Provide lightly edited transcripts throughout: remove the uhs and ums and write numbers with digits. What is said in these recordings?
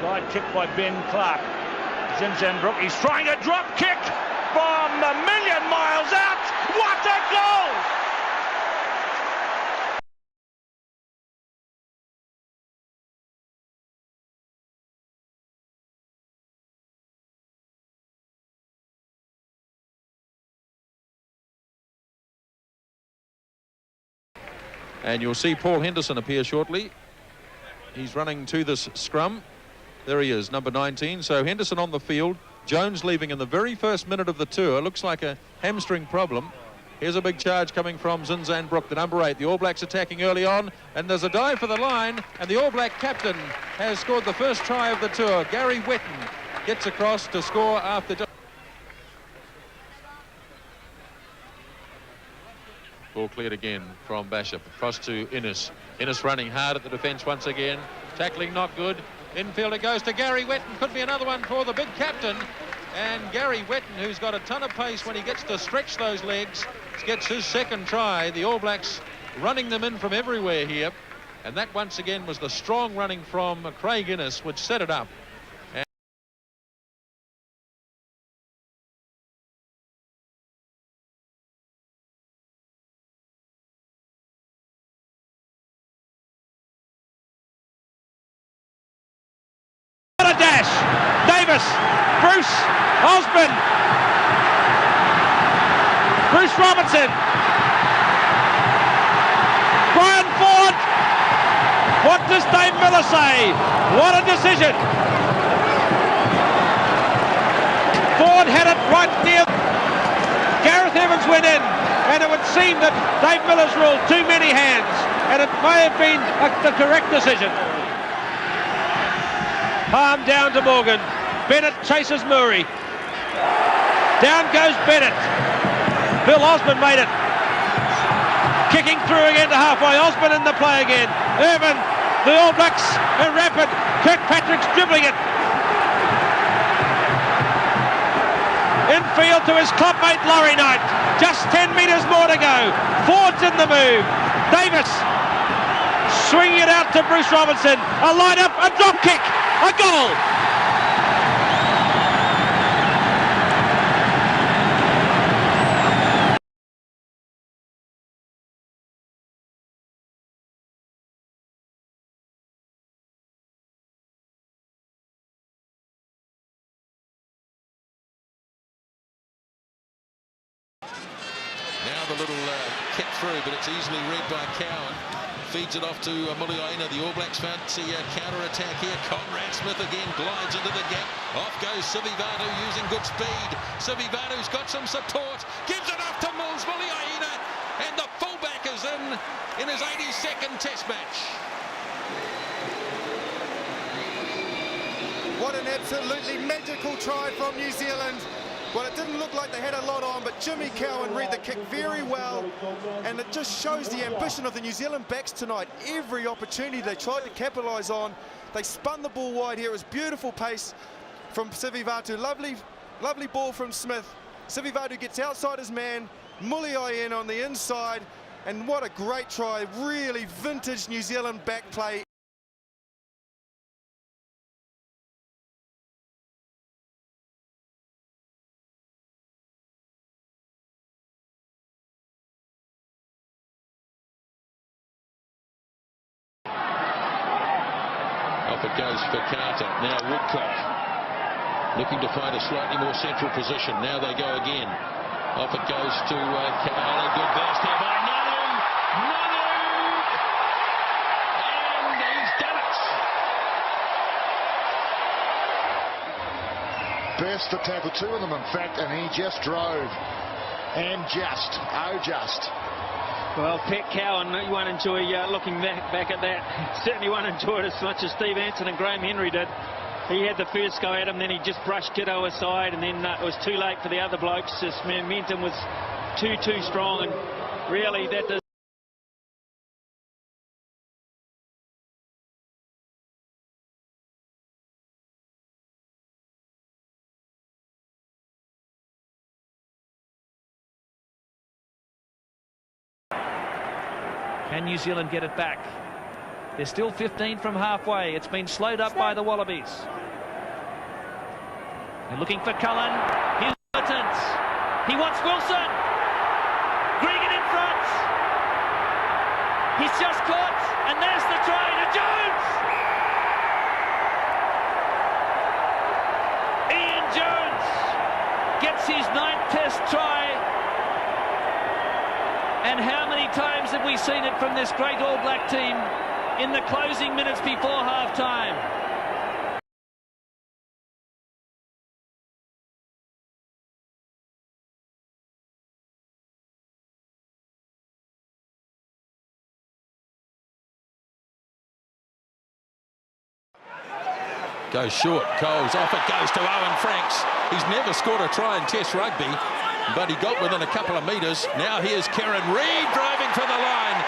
Slide kick by Ben Clark. ZINZAN Brooke, he's trying a drop kick from a million miles out. What a goal! And you'll see Paul Henderson appear shortly. He's running to this scrum. There he is, number 19. So Henderson on the field. Jones leaving in the very first minute of the tour. Looks like a hamstring problem. Here's a big charge coming from ZINZAN Brooke, the number 8. The All Blacks attacking early on. And there's a dive for the line. And the All Black captain has scored the first try of the tour. Gary WHETTON gets across to score after... Ball cleared again from Bishop. Across to Innes. Innes running hard at the defence once again. Tackling not good. Infield it goes to Gary WHETTON. Could be another one for the big captain. And Gary WHETTON, who's got a ton of pace when he gets to stretch those legs, gets his second try. The All Blacks running them in from everywhere here. And that once again was the strong running from Craig Innes, which set it up. Dash, Davis, Bruce, Osborne, Bruce Robertson, Brian Ford. What does Dave Miller say? What a decision. Ford had it right near. Gareth Evans went in, and it would seem that Dave Miller's ruled too many hands, and it may have been the correct decision. Palm down to Morgan. Bennett chases Murray. Down goes Bennett. Bill Osborne made it. Kicking through again to halfway. Osborne in the play again. Irvin, the All Blacks are rapid. Kirkpatrick's dribbling it. Infield to his clubmate Laurie Knight. Just 10 metres more to go. Ford's in the move. Davis swinging it out to Bruce Robertson. A line-up, a drop kick. A goal! Now the little kick through, but it's easily read by Cowan. Feeds it off to Muliaina. The All Blacks fancy a counter-attack here. Conrad Smith again glides into the gap. Off goes Sivivatu using good speed. Sivivatu's got some support. Gives it off to Mills. Muliaina. And the fullback is in his 82nd test match. What an absolutely magical try from New Zealand. Well, it didn't look like they had a lot on, but Jimmy Cowan read the kick very well, and it just shows the ambition of the New Zealand backs tonight. Every opportunity they tried to capitalise on. They spun the ball wide here. It was beautiful pace from Sivivatu. Lovely ball from Smith. Sivivatu gets outside his man. Muliai in on the inside, and what a great try. Really vintage New Zealand back play. Off it goes for Carter. Now Woodcock looking to find a slightly more central position. Now they go again. Off it goes to Cowan. Good burst here by Nanu. And he's done it. Burst the tackle, two of them in fact, and he just drove. And just. Well, Pat Cowan, you won't enjoy looking back at that. Certainly won't enjoy it as much as Steve Anson and Graham Henry did. He had the first go at him, then he just brushed Kiddo aside, and then it was too late for the other blokes. His momentum was too strong, and really that does. Can New Zealand get it back? They're still 15 from halfway. It's been slowed up by the Wallabies. They're looking for Cullen. Here's Mertens. He wants Wilson. Gregan in front. He's just caught, and there's the try to Jones. Ian Jones gets his 9th Test try. And how many times have we seen it from this great All Black team in the closing minutes before half-time? Goes short, Coles off it goes to Owen Franks. He's never scored a try in Test rugby, but he got within a couple of metres. Now here's KIEREN Reid driving for the line,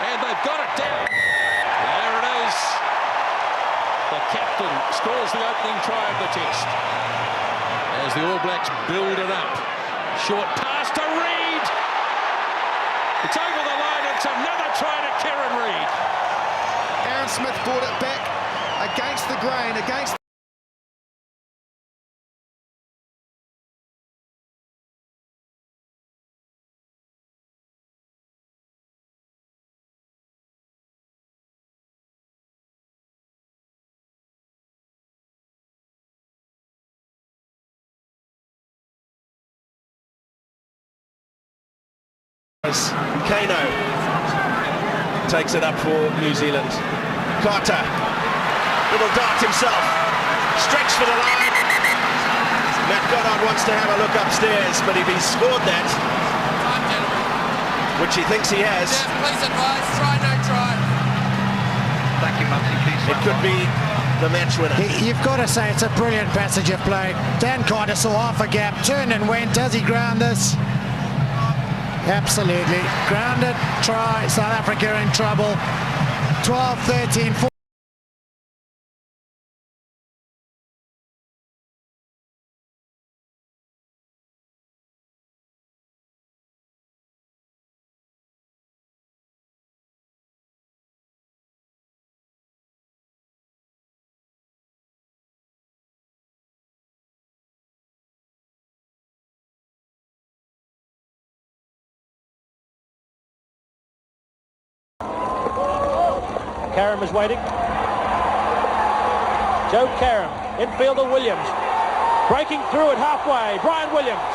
and they've got it down. There it is. The captain scores the opening try of the Test as the All Blacks build it up. Short pass to Reid. It's over the line. It's another try to KIEREN Reid. Aaron Smith brought it back against the grain, against Kano takes it up for New Zealand. Carter, little dart himself, stretch for the line. Matt Goddard wants to have a look upstairs, but if he's scored that, which he thinks he has, please advise, try, no try. Thank you, Mumsy. it could be the match winner. You've got to say it's a brilliant passage of play. Dan Carter saw half a gap, turned and went. Does he ground this? Absolutely. Grounded, try, South Africa in trouble. 12, 13, 14. Karen was waiting. Joe Karen, infielder Williams. Breaking through at halfway, Brian Williams.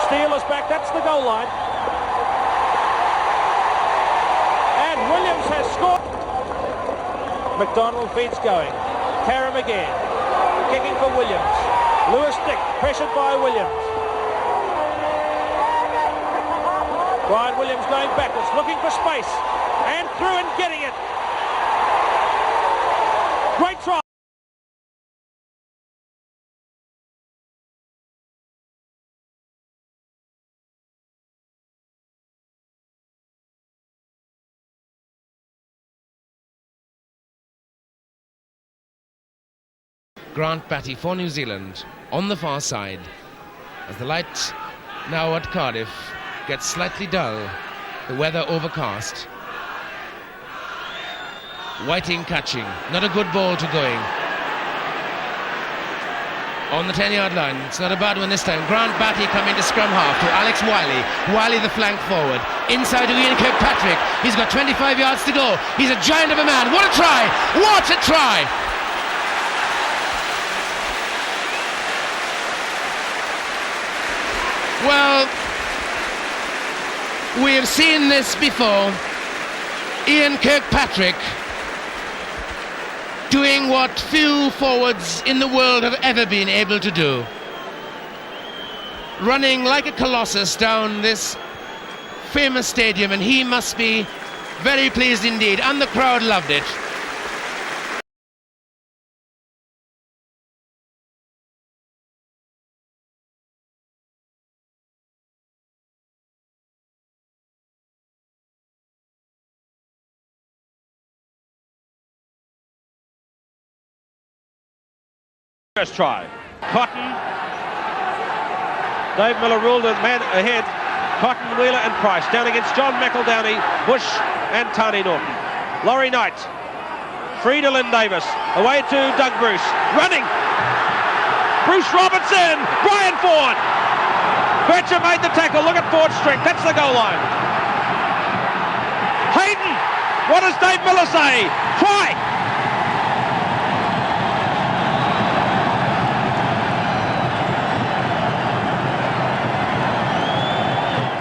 Steele is back, that's the goal line. And Williams has scored. McDonald feeds going. Karen again. Kicking for Williams. Lewis Dick, pressured by Williams. Brian Williams going backwards, looking for space, and through and getting it. Great try. Grant Batty for New Zealand on the far side as the light now at Cardiff gets slightly dull, the weather overcast. Whiting catching, not a good ball to going. On the 10-yard line, it's not a bad one this time. Grant Batty coming to scrum half to Alex Wiley. Wiley the flank forward, inside to Ian Kirkpatrick. He's got 25 yards to go. He's a giant of a man. What a try! What a try! Well, we have seen this before. Ian Kirkpatrick doing what few forwards in the world have ever been able to do. Running like a colossus down this famous stadium, and he must be very pleased indeed, and the crowd loved it. First try. Cotton. Dave Miller ruled a man ahead. Cotton, Wheeler and Price down against John McEldowney, Bush and Tony Norton. Laurie Knight, free to Lynn Davis, away to Doug Bruce, running. Bruce Robertson, Brian Ford. Bircher made the tackle, look at Ford's strength, that's the goal line. Hayden, what does Dave Miller say? Try!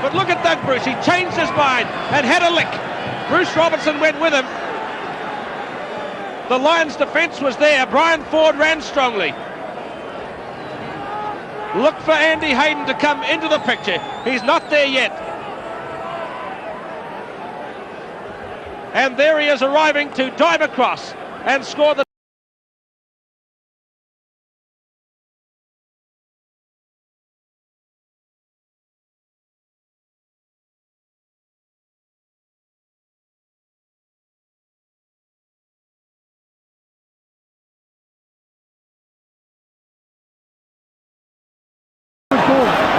But look at Doug Bruce, he changed his mind and had a lick. Bruce Robertson went with him. The Lions' defence was there, Brian Ford ran strongly. Look for Andy Hayden to come into the picture. He's not there yet. And there he is arriving to dive across and score the...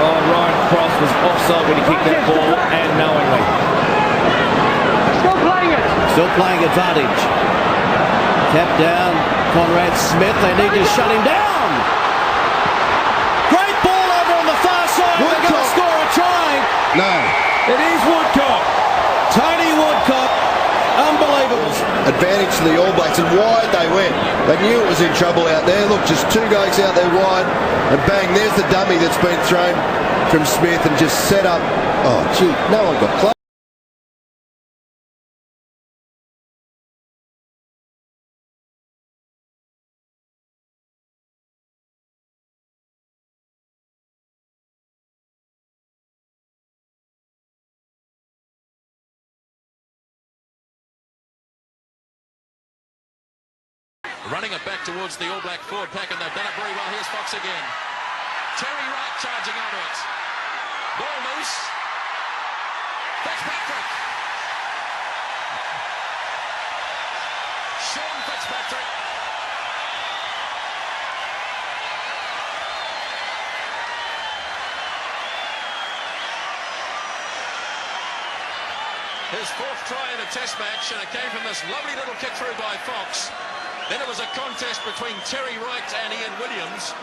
Ryan Cross was offside when he kicked that ball, and knowingly. Still playing it. Still playing advantage. Tap down, Conrad Smith. They need to shut him down. Great ball over on the far side. They're going to score a try. No. It is Woodcock. Tony Woodcock. Unbelievable. Advantage to the All Blacks, and wide they went. They knew it was in trouble out there. Look, just two guys out there wide, and bang, there's the dummy that's been thrown from Smith and just set up. Oh, gee, no one got close. Running it back towards the All Black forward pack, and they've done it very well. Here's Fox again. Terry Wright charging onto it. Ball loose. Fitzpatrick. Sean Fitzpatrick. His fourth try in a test match, and it came from this lovely little kick through by Fox. Then it was a contest between Terry Wright and Ian Williams,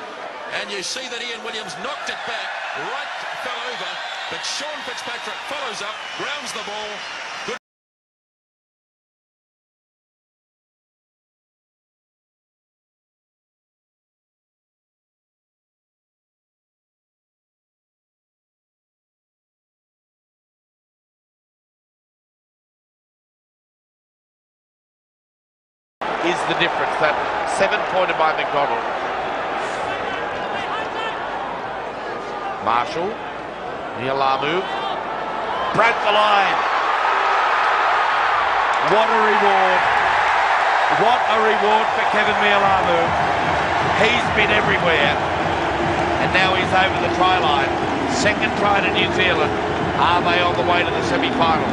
and you see that Ian Williams knocked it back. Wright fell over, but Sean Fitzpatrick follows up, grounds the ball. Good. Is the difference, that 7-pointer by McDonald. Marshall, Nialamu, broke the line. What a reward. What a reward for Kevin Nialamu. He's been everywhere, and now he's over the try line. Second try to New Zealand. Are they on the way to the semi-final?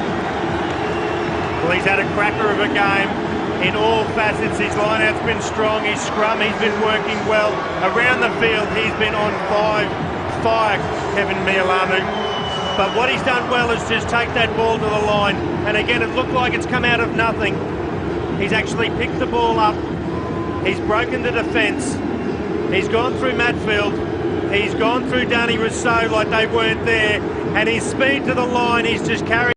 Well, he's had a cracker of a game. In all facets, his line-out's been strong, his scrum, he's been working well. Around the field, he's been on fire, Kevin Nialamu. But what he's done well is just take that ball to the line. And again, it looked like it's come out of nothing. He's actually picked the ball up. He's broken the defence. He's gone through Matfield. He's gone through Danny Rousseau like they weren't there. And his speed to the line, he's just carried.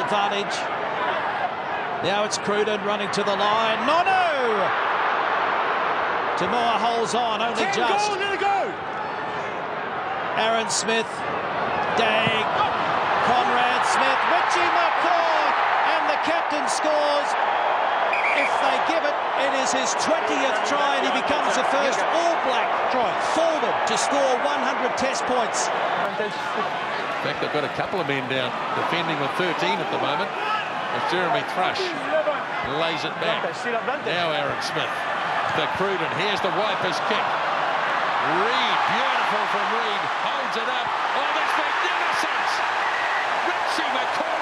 advantage. Now it's Cruden running to the line. Nono! Tamora holds on, only just. Aaron Smith, Dang, Conrad Smith, Richie McCaw, and the captain scores. If they give it, it is his 20th try, and he becomes the first All Black forward to score 100 Test points. In fact, they've got a couple of men down defending with 13 at the moment. As Jeremy Thrush lays it back. Now Aaron Smith. The Cruden. Here's the Wipers kick. Reid, beautiful from Reid. Holds it up. Oh, that's magnificent! Richie McCaw